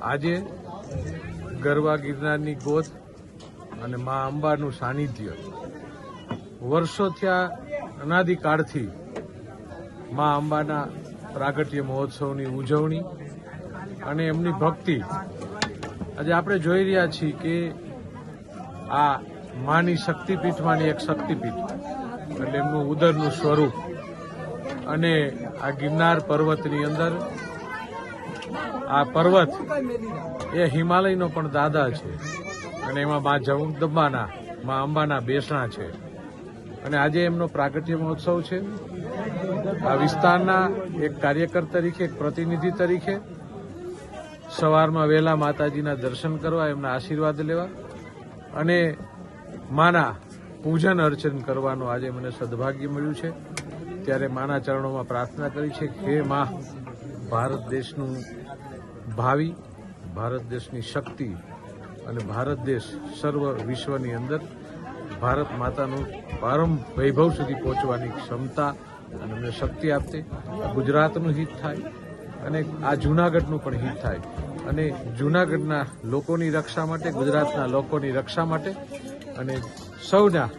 આજે ગરવા ગિરનારની ગોદ અને મા અંબાનું સાનિધ્ય વર્ષોથી આ અનાદિકાળથી મા અંબાના પ્રાગટ્ય મહોત્સવની ઉજવણી અને એમની ભક્તિ આજે આપણે જોઈ રહ્યા છીએ કે આ માની શક્તિપીઠમાંની એક શક્તિપીઠ એટલે એમનું ઉદરનું સ્વરૂપ અને આ ગિરનાર પર્વતની અંદર આ પર્વત એ હિમાલયનો પણ દાદા છે અને એમાં મા જગદંબાના મા અંબાના બેસણા છે અને આજે એમનો પ્રાગટ્ય મહોત્સવ છે. આ વિસ્તારના એક કાર્યકર તરીકે એક પ્રતિનિધિ તરીકે સવારમાં વહેલા માતાજીના દર્શન કરવા એમના આશીર્વાદ લેવા અને માના પૂજન અર્ચન કરવાનું આજે મને સદભાગ્ય મળ્યું છે. ત્યારે માના ચરણોમાં પ્રાર્થના કરી છે કે હે મા, ભારત દેશનું ભાવિ, ભારત દેશની શક્તિ અને ભારત દેશ સર્વ વિશ્વની અંદર ભારત માતાનું પરમ વૈભવ સુધી પહોંચવાની ક્ષમતા અને અમને શક્તિ આપતે. ગુજરાતનું હિત થાય અને આ જૂનાગઢનું પણ હિત થાય અને જૂનાગઢના લોકોની રક્ષા માટે, ગુજરાતના લોકોની રક્ષા માટે અને સૌના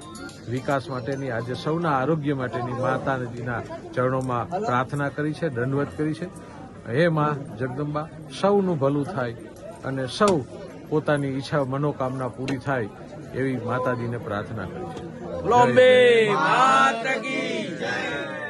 વિકાસ માટેની, આજે સૌના આરોગ્ય માટેની માતાજીના ચરણોમાં પ્રાર્થના કરી છે, દંડવત કરી છે. હે મા જગદંબા, સૌનું ભલું થાય અને સૌ પોતાની ઈચ્છા મનોકામના પૂરી થાય એવી માતાજીને પ્રાર્થના કરી છે.